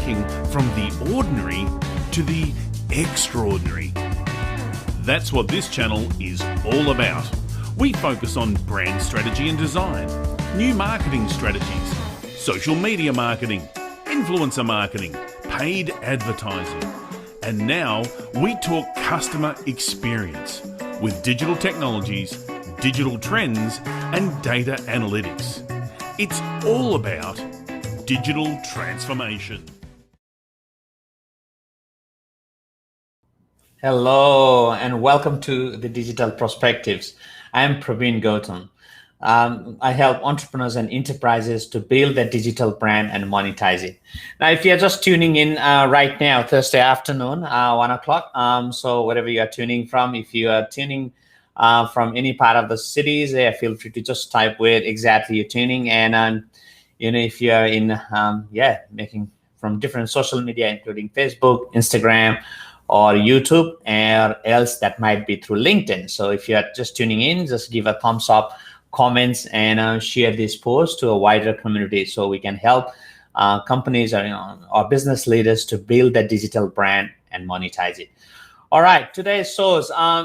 taking from the ordinary to the extraordinary. That's what this channel is all about. We focus on brand strategy and design, new marketing strategies, social media marketing, influencer marketing, paid advertising. And now we talk customer experience with digital technologies, digital trends, and data analytics. It's all about digital transformation. Hello and welcome to the Digital Perspectives. I am Praveen Gautam. I help entrepreneurs and enterprises to build their digital brand and monetize it. Now, if you're just tuning in right now, Thursday afternoon, 1 o'clock, so wherever you are tuning from, if you are tuning from any part of the cities, feel free to just type where exactly you're tuning. And, if you're in, making from different social media, including Facebook, Instagram, or YouTube, or else that might be through LinkedIn. So if you're just tuning in, just give a thumbs up, comments, and share this post to a wider community so we can help companies or business leaders to build their digital brand and monetize it. All right, today's show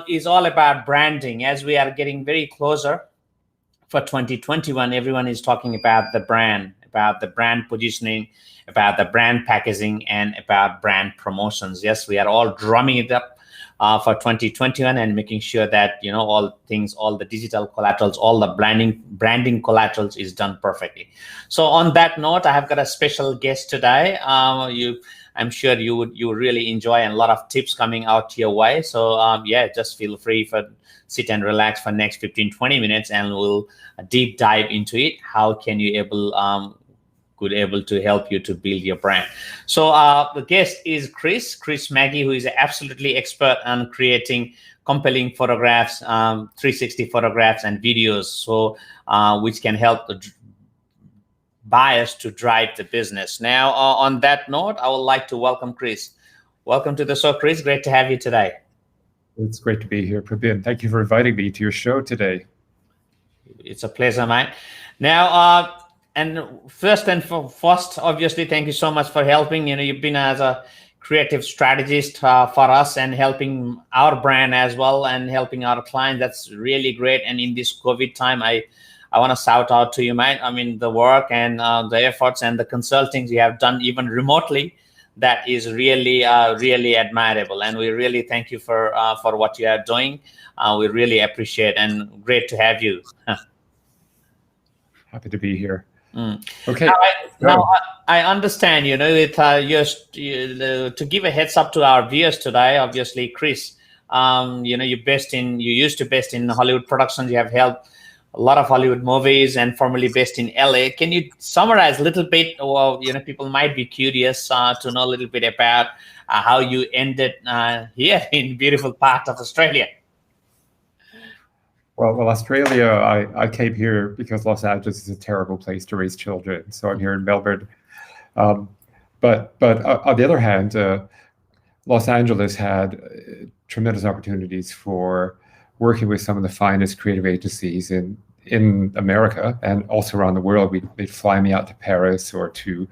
is all about branding. As we are getting very closer for 2021, everyone is talking about the brand positioning, about the brand packaging, and about brand promotions. Yes, we are all drumming it up for 2021 and making sure that all the digital collaterals, all the branding collaterals is done perfectly. So on that note, I have got a special guest today. I'm sure you would really enjoy, and a lot of tips coming out your way. So just feel free for sit and relax for next 15-20 minutes, and we'll deep dive into it. How can you able to help you to build your brand? So the guest is Chris Magee, who is absolutely expert on creating compelling photographs, 360 photographs and videos, so which can help the buyers to drive the business. Now, on that note, I would like to welcome Chris. Welcome to the show, Chris. Great to have you today. It's great to be here, Praveen. Thank you for inviting me to your show today. It's a pleasure, mate. Now, and first and foremost, obviously, thank you so much for helping. You've been as a creative strategist for us and helping our brand as well and helping our clients. That's really great. And in this COVID time, I want to shout out to you, mate. I mean, the work and the efforts and the consulting you have done even remotely, that is really, really admirable. And we really thank you for what you are doing. We really appreciate, and great to have you. Happy to be here. Okay. Now I understand, with to give a heads up to our viewers today, obviously, Chris, you used to best in Hollywood productions. You have helped a lot of Hollywood movies and formerly based in LA. Can you summarize a little bit, or people might be curious to know a little bit about how you ended here in beautiful part of Australia? Well, Australia, I came here because Los Angeles is a terrible place to raise children. So I'm here in Melbourne. But on the other hand, Los Angeles had tremendous opportunities for working with some of the finest creative agencies in America and also around the world. They'd fly me out to Paris or to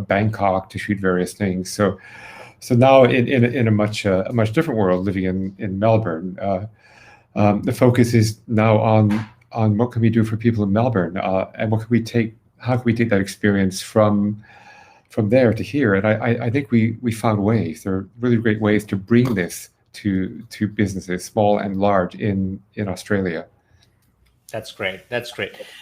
Bangkok to shoot various things. So now in a much different world, living in Melbourne. The focus is now on what can we do for people in Melbourne, and how can we take that experience from there to here. And I think we found ways. There are really great ways to bring this to businesses, small and large, in Australia. That's great.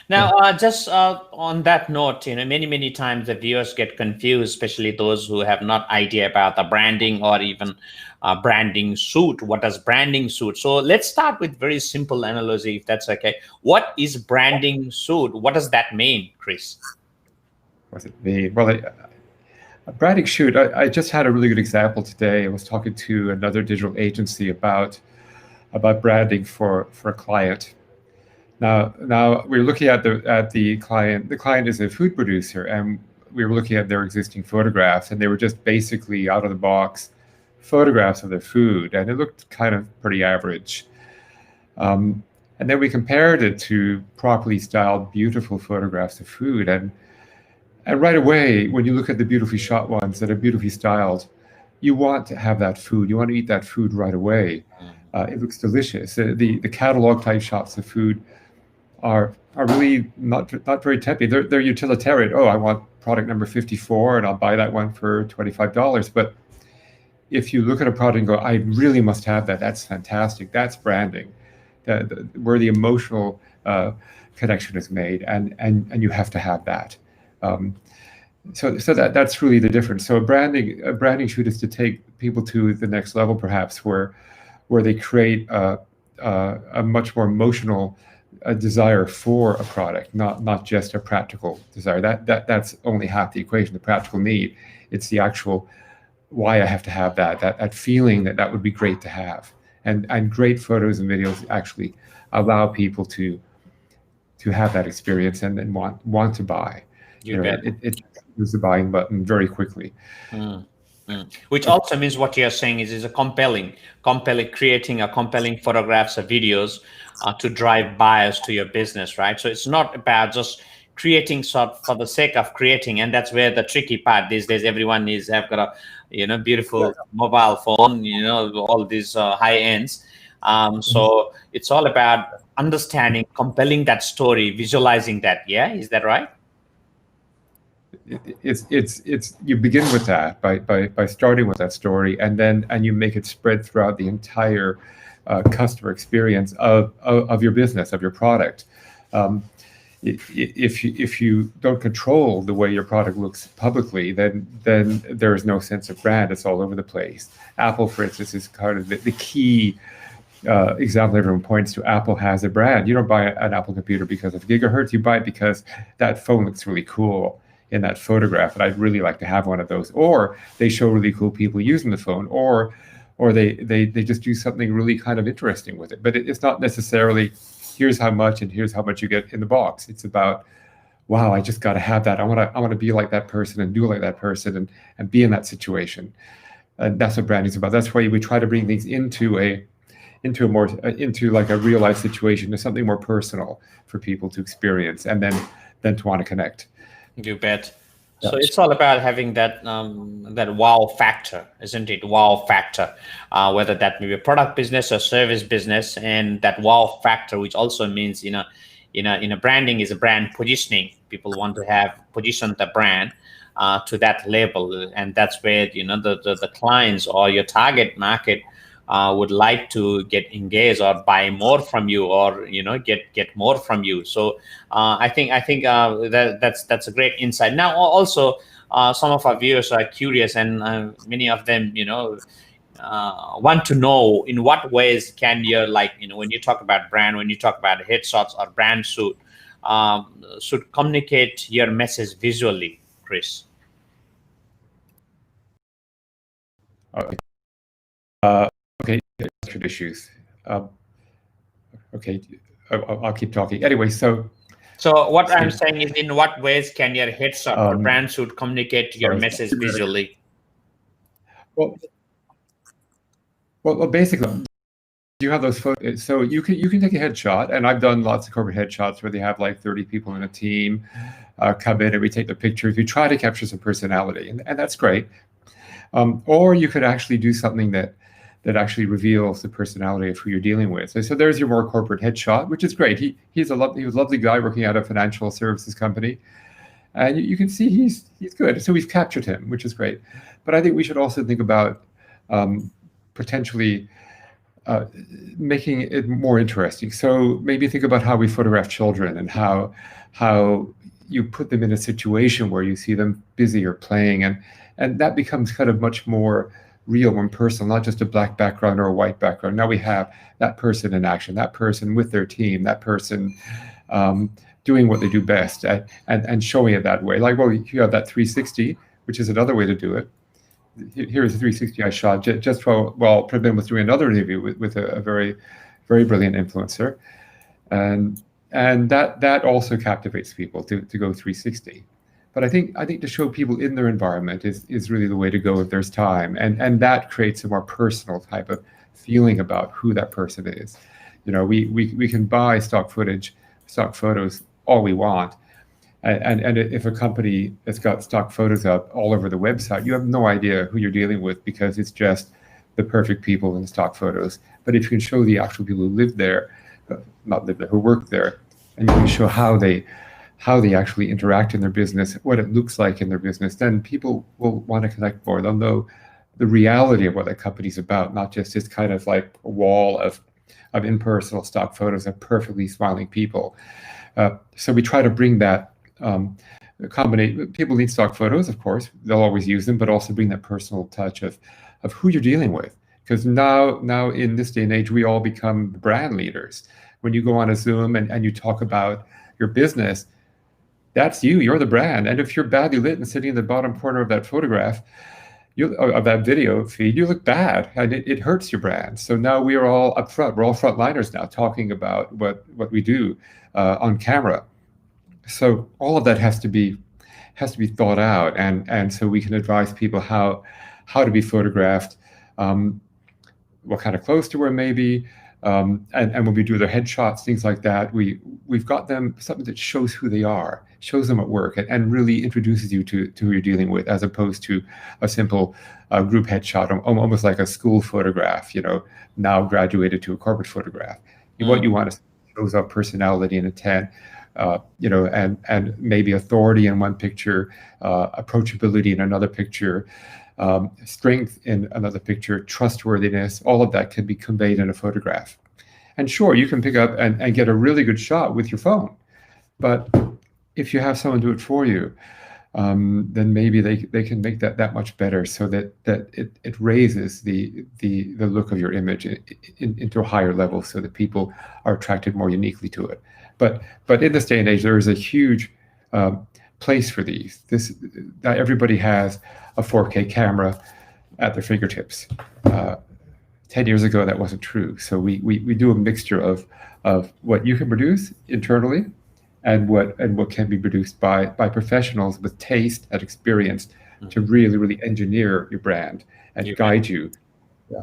Now, just on that note, many times the viewers get confused, especially those who have not idea about the branding or even branding suit. What does branding suit? So let's start with very simple analogy, if that's okay. What is branding suit? What does that mean, Chris? What does it mean? Well, a branding shoot. I just had a really good example today. I was talking to another digital agency about branding for a client. Now we're looking at the client. The client is a food producer, and we were looking at their existing photographs, and they were just basically out of the box photographs of their food, and it looked kind of pretty average. And then we compared it to properly styled, beautiful photographs of food, and And right away, when you look at the beautifully shot ones that are beautifully styled, you want to have that food. You want to eat that food right away. It looks delicious. The catalog type shots of food are really not very tempting. They're utilitarian. Oh, I want product number 54, and I'll buy that one for $25. But if you look at a product and go, I really must have that. That's fantastic. That's branding, where the emotional connection is made, and you have to have that. Um, so that's really the difference. So a branding shoot is to take people to the next level, perhaps, where they create a much more emotional desire for a product, not just a practical desire. That's only half the equation. The practical need, it's the actual why I have to have that feeling that would be great to have. And great photos and videos actually allow people to have that experience and then want to buy. You bet. It moves the buying button very quickly. Which also means what you're saying is a compelling, creating a compelling photographs or videos to drive buyers to your business, right? So it's not about just creating for the sake of creating, and that's where the tricky part these days. Everyone have got a beautiful mobile phone, all these high ends. So it's all about understanding, compelling that story, visualizing that. Yeah, is that right? It's you begin with that by starting with that story, and you make it spread throughout the entire customer experience of your business, of your product. If you don't control the way your product looks publicly, then there is no sense of brand. It's all over the place. Apple, for instance, is kind of the key example everyone points to. Apple has a brand. You don't buy an Apple computer because of gigahertz. You buy it because that phone looks really cool in that photograph, and I'd really like to have one of those. Or they show really cool people using the phone, or they just do something really kind of interesting with it. But it's not necessarily here's how much and here's how much you get in the box. It's about, wow, I just got to have that. I want to be like that person and do like that person and be in that situation. And that's what branding is about. That's why we try to bring things into like a real life situation, to something more personal for people to experience, and then to want to connect. You bet. So it's all about having that wow factor, isn't it? Wow factor, whether that may be a product business or service business, and that wow factor, which also means in a branding, is a brand positioning. People want to have positioned the brand to that level, and that's where the clients or your target market would like to get engaged or buy more from you, or get more from you. So I think that's a great insight. Now also some of our viewers are curious, and many of them want to know in what ways can you, when you talk about brand, when you talk about headshots or brand should communicate your message visually, Chris? Okay, issues. Okay, I'll keep talking. Anyway, so what I'm saying is, in what ways can your headshot or brand should communicate your message visually? Well, basically, you have those photos. So you can take a headshot, and I've done lots of corporate headshots where they have like 30 people in a team come in, and we take the pictures. We try to capture some personality, and that's great. Or you could actually do something that actually reveals the personality of who you're dealing with. So there's your more corporate headshot, which is great. He was a lovely guy working at a financial services company, and you can see he's good. So we've captured him, which is great. But I think we should also think about potentially making it more interesting. So maybe think about how we photograph children, and how you put them in a situation where you see them busy or playing, and that becomes kind of much more real and personal, not just a black background or a white background. Now we have that person in action, that person with their team, that person doing what they do best, and showing it that way. Like, well, you have that 360, which is another way to do it. Here's a 360 I shot just while Prabin was doing another interview with a very, very brilliant influencer, and that also captivates people to go 360. But I think to show people in their environment is really the way to go if there's time, and that creates a more personal type of feeling about who that person is. We can buy stock footage, stock photos all we want, And if a company has got stock photos up all over the website, you have no idea who you're dealing with because it's just the perfect people in the stock photos. But if you can show the actual people who live there, not live there, who work there, and you can show how they actually interact in their business, what it looks like in their business, then people will want to connect more. They'll know the reality of what that company's about, not just this kind of like a wall of impersonal stock photos of perfectly smiling people. So we try to bring that combination. People need stock photos, of course, they'll always use them, but also bring that personal touch of who you're dealing with. Because now in this day and age, we all become brand leaders. When you go on a Zoom and you talk about your business, that's you're the brand. And if you're badly lit and sitting in the bottom corner of that photograph, of that video feed, you look bad and it hurts your brand. So now we are all up front. We're all frontliners now talking about what we do on camera. So all of that has to be thought out, and so we can advise people how to be photographed, what kind of clothes to wear maybe, and when we do their headshots, things like that, we've got them something that shows who they are, shows them at work, and really introduces you to who you're dealing with, as opposed to a simple group headshot, almost like a school photograph, now graduated to a corporate photograph. What you want to shows up personality and intent, and maybe authority in one picture, approachability in another picture, strength in another picture, trustworthiness. All of that can be conveyed in a photograph. And sure, you can pick up and get a really good shot with your phone, but if you have someone do it for you, then maybe they can make that much better, so that it raises the look of your image into a higher level, so that people are attracted more uniquely to it. But in this day and age, there is a huge place for these. That everybody has a 4K camera at their fingertips. 10 years ago, that wasn't true. So we do a mixture of what you can produce internally and what can be produced by professionals with taste and experience to really engineer your brand and guide you. Yeah.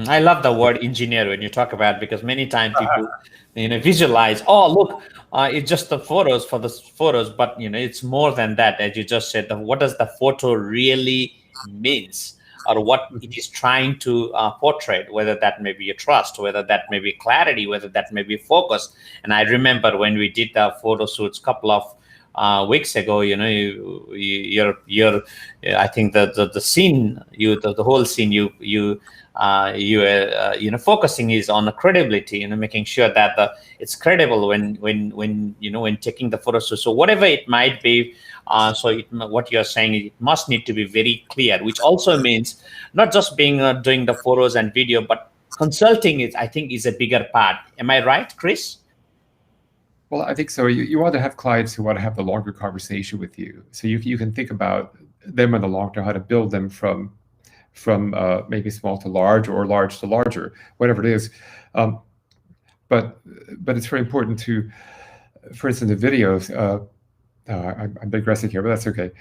I love the word engineer when you talk about it, because many times people visualize, oh look, it's just the photos for the photos, but it's more than that. As you just said, what does the photo really means, or what it is trying to portray, whether that may be a trust, whether that may be clarity, whether that may be focus. And I remember when we did the photo shoots a couple of weeks ago, you're I think the scene, the whole scene you focusing is on the credibility, making sure that it's credible when taking the photos. So whatever it might be, what you're saying, it must need to be very clear, which also means not just being doing the photos and video, but consulting is, I think, is a bigger part. Am I right, Chris? Well, I think so. You want to have clients who want to have the longer conversation with you, so you can think about them in the long term, how to build them from maybe small to large, or large to larger, whatever it is. But it's very important to, for instance, the videos. I'm digressing here, but that's okay.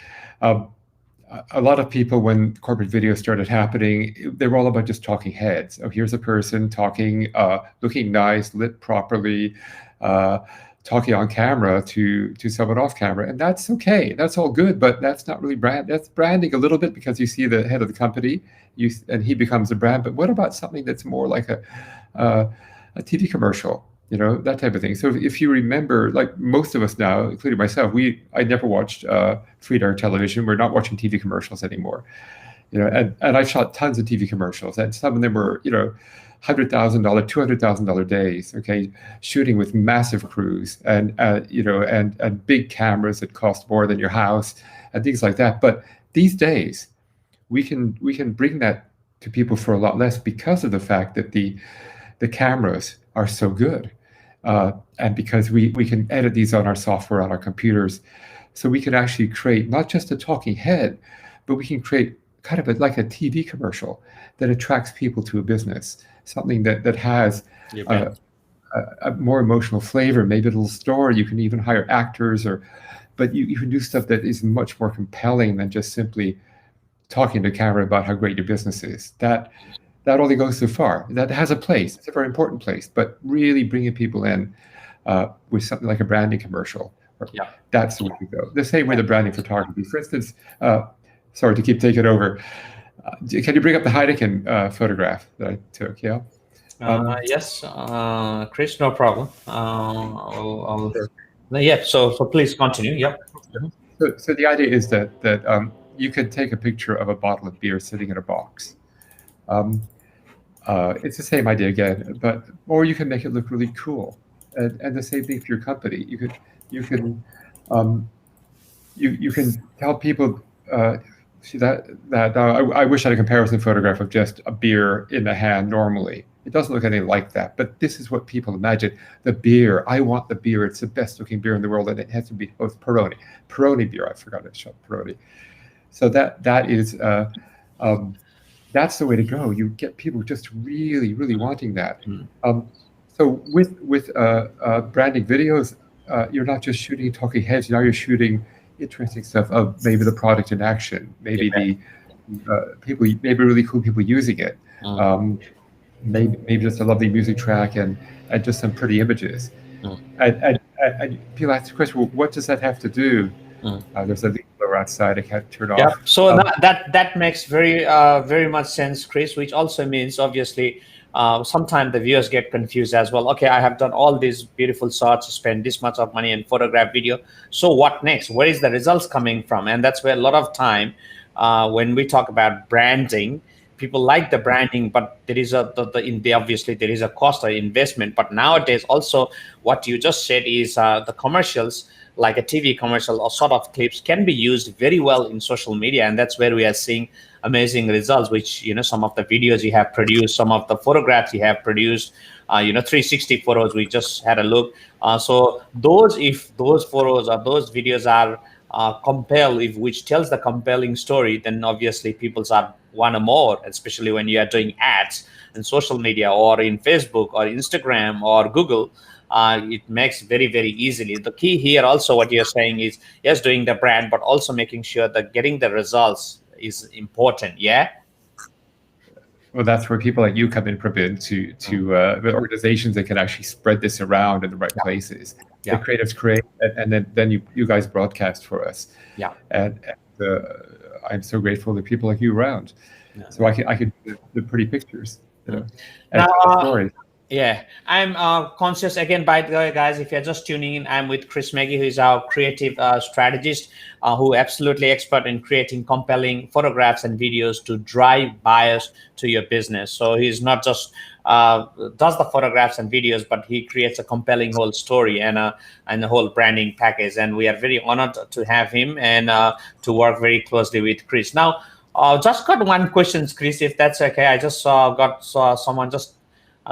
A lot of people, when corporate videos started happening, they were all about just talking heads. Oh, here's a person talking, looking nice, lit properly, talking on camera to someone off camera, and that's okay. That's all good, but that's not really brand. That's branding a little bit, because you see the head of the company, and he becomes a brand. But what about something that's more like a TV commercial? That type of thing. So if you remember, like most of us now, including myself, I never watched free-to-air television. We're not watching TV commercials anymore. And I shot tons of TV commercials, and some of them were, $100,000, $200,000 days. Okay, shooting with massive crews and and big cameras that cost more than your house and things like that. But these days, we can bring that to people for a lot less, because of the fact that the cameras are so good. And because we can edit these on our software, on our computers, so we can actually create not just a talking head, but we can create kind of like a TV commercial that attracts people to a business, something that has a more emotional flavor, maybe a little story. You can even hire actors, but you can do stuff that is much more compelling than just simply talking to camera about how great your business is. That only goes so far. That has a place. It's a very important place. But really bringing people in with something like a branding commercial, Yeah. That's the way to go. The same way the branding photography. For instance, sorry to keep taking over. Can you bring up the Heineken photograph that I took? Yeah. Yes, Chris, no problem. Yeah. So please continue. Yep. Mhm. So the idea is that you can take a picture of a bottle of beer sitting in a box. Um, it's the same idea again, or you can make it look really cool, and the same thing for your company. You can um, you can tell people. See that I wish I had a comparison photograph of just a beer in the hand normally. It doesn't look anything like that, but this is what people imagine. The beer, I want the beer. It's the best looking beer in the world, and it has to be Peroni beer. I forgot to show Peroni. So that is that's the way to go. You get people just really, really wanting that. So with branding videos, you're not just shooting talking heads. Now you're shooting interesting stuff of maybe the product in action, maybe the people, maybe really cool people using it, maybe just a lovely music track and just some pretty images. And people ask the question, well, what does that have to do? There's a leaf blower outside. I can't turn Yeah. off. So that makes very much sense, Chris. Which also means obviously sometimes the viewers get confused as well. Okay, I have done all these beautiful shots, spend this much of money in photograph, video. So what next? Where is the results coming from? And that's where a lot of time when we talk about branding, people like the branding, but there is obviously there is a cost or investment. But nowadays also what you just said is the commercials, like a TV commercial or sort of clips, can be used very well in social media, and that's where we are seeing amazing results. Which some of the videos you have produced, some of the photographs you have produced, 360 photos. We just had a look. So if those photos or those videos are which tells the compelling story, then obviously people are want more, especially when you are doing ads in social media or in Facebook or Instagram or Google. It makes very easily. The key here also what you're saying is, yes, doing the brand, but also making sure that getting the results is important. Yeah. Well, that's where people like you come in, Prabin, to the organizations that can actually spread this around in the right places. Yeah. The creatives create, and then you guys broadcast for us. Yeah. And I'm so grateful that people like you around. Yeah. So I can do the pretty pictures, and tell the stories. Yeah, I'm conscious again, by the way, guys, if you're just tuning in, I'm with Chris Magee, who is our creative strategist, who absolutely expert in creating compelling photographs and videos to drive buyers to your business. So he's not just does the photographs and videos, but he creates a compelling whole story and the whole branding package. And we are very honored to have him and to work very closely with Chris. Now, just got one question, Chris, if that's okay. I just saw someone just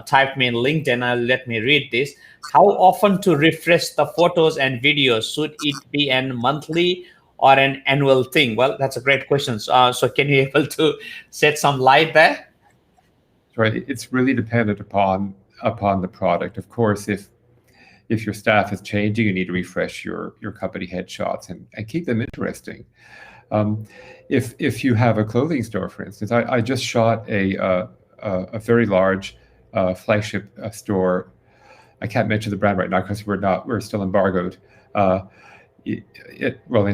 typed me in LinkedIn. Let me read this. How often to refresh the photos and videos? Should it be a monthly or an annual thing? Well, that's a great question. So can you able to shed some light there? Right. It's really dependent upon the product. Of course, if your staff is changing, you need to refresh your company headshots and keep them interesting. If you have a clothing store, for instance, I just shot a very large flagship store. I can't mention the brand right now because we're still embargoed. Well, in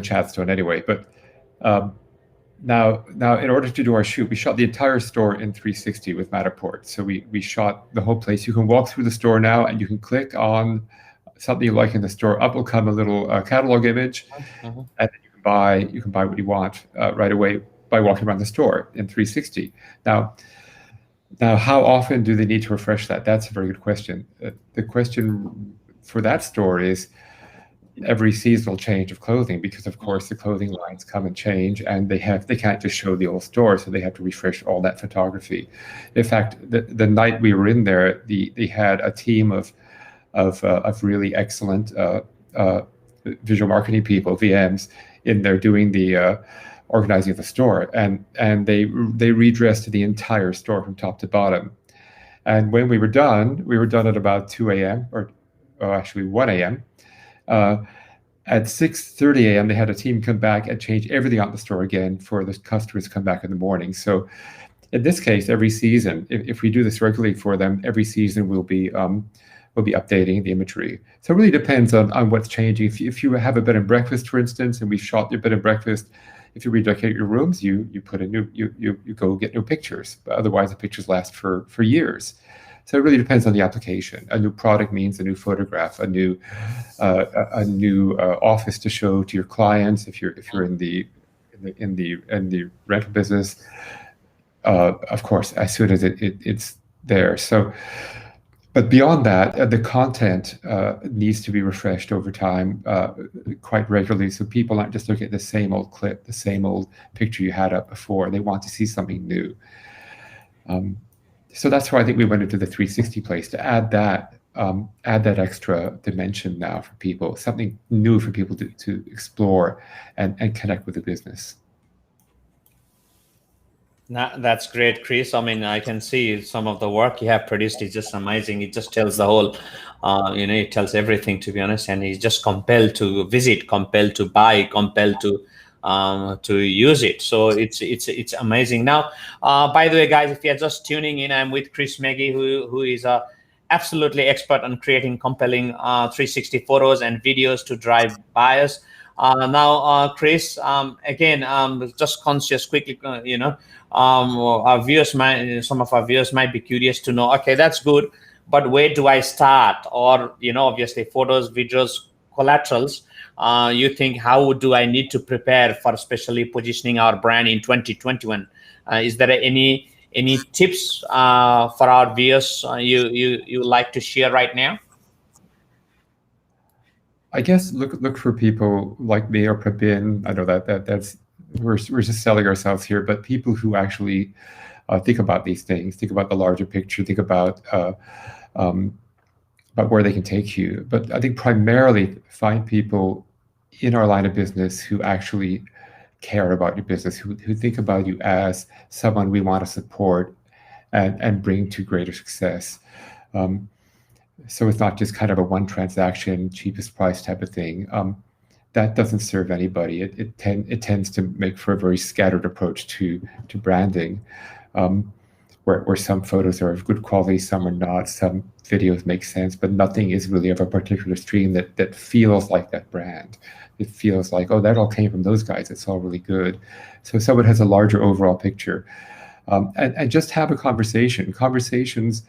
Chatstone anyway. But now in order to do our shoot, we shot the entire store in 360 with Matterport. So we shot the whole place. You can walk through the store now and you can click on something you like in the store. Up will come a little catalog image, and then you can buy what you want right away by walking around the store in 360. Now, how often do they need to refresh that? That's a very good question. The question for that store is every seasonal change of clothing, because of course the clothing lines come and change, and they can't just show the old store, so they have to refresh all that photography. In fact, the night we were in there, they had a team of really excellent visual marketing people, VMs, in there doing the organizing of the store, and they redressed the entire store from top to bottom. And when we were done at about 2 a.m. or actually 1 a.m. At 6:30 a.m. they had a team come back and change everything out in the store again for the customers to come back in the morning. So in this case, every season, if we do this regularly for them, every season we'll be we'll be updating the imagery. So it really depends on what's changing. If you have a bed and breakfast, for instance, and we've shot your bed and breakfast, if you redecorate your rooms, you put a new you go get new pictures. But otherwise, the pictures last for years. So it really depends on the application. A new product means a new photograph, a new office to show to your clients. If you're in the rental business, of course, as soon as it's there. So, but beyond that, the content needs to be refreshed over time quite regularly. So people aren't just looking at the same old clip, the same old picture you had up before. They want to see something new. So that's why I think we went into the 360 place, to add that extra dimension now for people, something new for people to explore and connect with the business. That's great, Chris. I mean, I can see some of the work you have produced is just amazing. It just tells the whole, it tells everything, to be honest. And he's just compelled to visit, compelled to buy, compelled to use it. So it's amazing. Now, by the way, guys, if you're just tuning in, I'm with Chris Magee, who is a absolutely expert on creating compelling 360 photos and videos to drive buyers. Now, Chris, again, just conscious quickly, our viewers some of our viewers might be curious to know, okay, that's good, but where do I start? Or, obviously photos, videos, collaterals. You think, how do I need to prepare for especially positioning our brand in 2021? Is there any tips for our viewers you like to share right now? I guess look for people like me or Prabin. I know that's we're just selling ourselves here, but people who actually think about these things, think about the larger picture, think about where they can take you. But I think primarily find people in our line of business who actually care about your business, who think about you as someone we want to support and bring to greater success. So it's not just kind of a one transaction, cheapest price type of thing. That doesn't serve anybody. It tends to make for a very scattered approach to branding, where some photos are of good quality, some are not, some videos make sense, but nothing is really of a particular stream that feels like that brand. It feels like, oh, that all came from those guys. It's all really good. So someone has a larger overall picture, and just have a conversations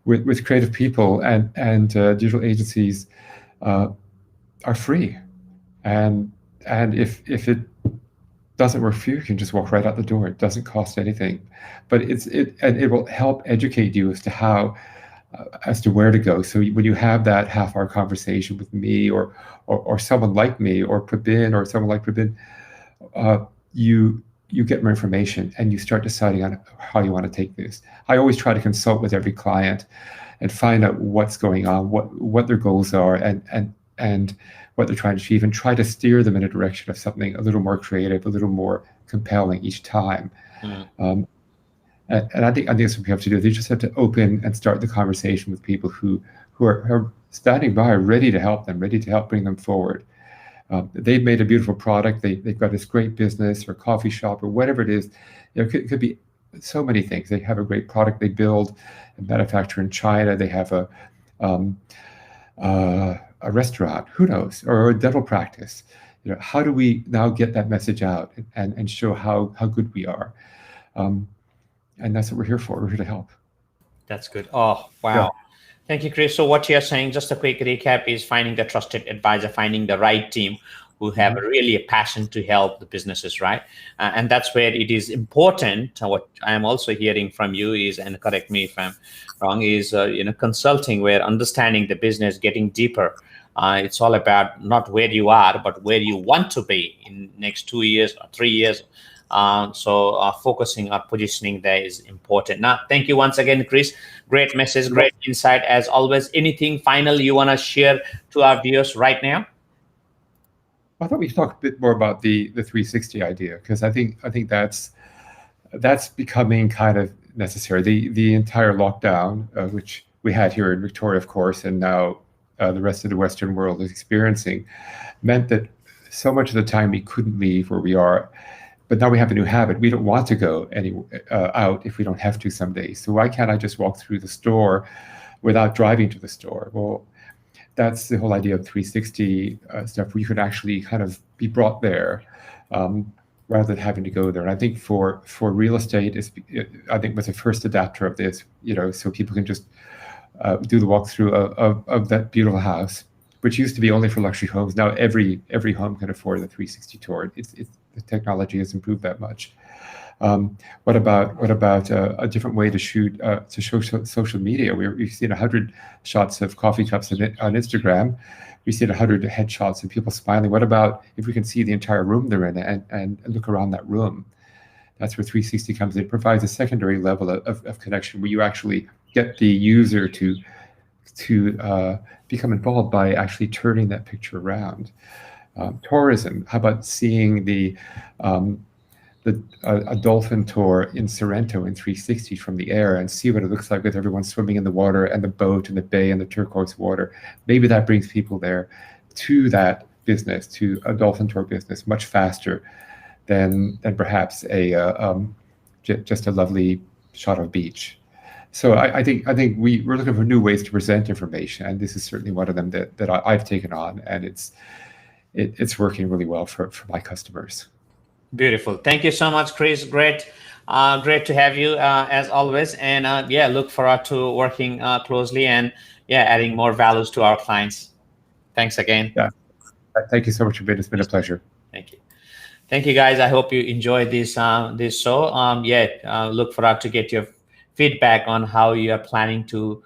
with creative people and digital agencies are free, and if it doesn't work for you, you can just walk right out the door. It doesn't cost anything, but it will help educate you as to where to go. So when you have that half-hour conversation with me or someone like me or Prabin or someone like Prabin, you get more information and you start deciding on how you want to take this. I always try to consult with every client and find out what's going on, what their goals are, and what they're trying to achieve, and try to steer them in a direction of something a little more creative, a little more compelling each time. And I think that's what we have to do. They just have to open and start the conversation with people who are standing by, ready to help them, ready to help bring them forward. They've made a beautiful product. They've got this great business or coffee shop or whatever it is. It could be so many things. They have a great product they build and manufacture in China. They have a restaurant, who knows, or a dental practice. How do we now get that message out and show how good we are? And that's what we're here for. We're here to help. That's good. Oh, wow. Yeah. Thank you, Chris. So what you're saying, just a quick recap, is finding the trusted advisor, finding the right team who have really a passion to help the businesses, right? And that's where it is important. What I am also hearing from you is, and correct me if I'm wrong, is consulting, where understanding the business, getting deeper. It's all about not where you are, but where you want to be in next 2 years or 3 years. So focusing on positioning there is important. Now, thank you once again, Chris. Great message, great insight as always. Anything final you want to share to our viewers right now? I thought we talked a bit more about the 360 idea, because I think that's becoming kind of necessary. The entire lockdown, which we had here in Victoria, of course, and now the rest of the Western world is experiencing, meant that so much of the time we couldn't leave where we are. But now we have a new habit. We don't want to go out if we don't have to some days. So why can't I just walk through the store without driving to the store. Well, that's the whole idea of 360 stuff, where you can actually kind of be brought there rather than having to go there. And I think for real estate, I think was the first adapter of this, so people can just do the walkthrough of that beautiful house, which used to be only for luxury homes. Now every home can afford the 360 tour. The technology has improved that much. What about a different way to shoot to show social media? We've seen 100 shots of coffee cups on Instagram. We've seen 100 headshots of people smiling. What about if we can see the entire room they're in and look around that room? That's where 360 comes in. It provides a secondary level of connection where you actually get the user to become involved by actually turning that picture around. Tourism. How about seeing a dolphin tour in Sorrento in 360 from the air and see what it looks like with everyone swimming in the water and the boat and the bay and the turquoise water? Maybe that brings people there to that business, to a dolphin tour business, much faster than perhaps just a lovely shot of beach. So I think we're looking for new ways to present information, and this is certainly one of them that I've taken on, and it's working really well for my customers. Beautiful. Thank you so much, Chris. Great to have you as always. And look forward to working closely and adding more values to our clients. Thanks again. Yeah. Thank you so much, Abid. It's been a pleasure. Thank you. Thank you, guys. I hope you enjoyed this show. Look forward to get your feedback on how you are planning to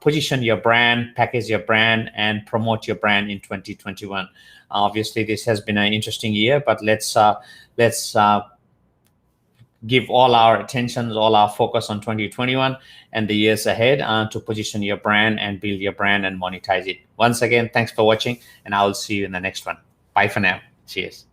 position your brand, package your brand, and promote your brand in 2021. Obviously, this has been an interesting year, but let's give all our attention, all our focus on 2021 and the years ahead to position your brand and build your brand and monetize it. Once again, thanks for watching, and I will see you in the next one. Bye for now. Cheers.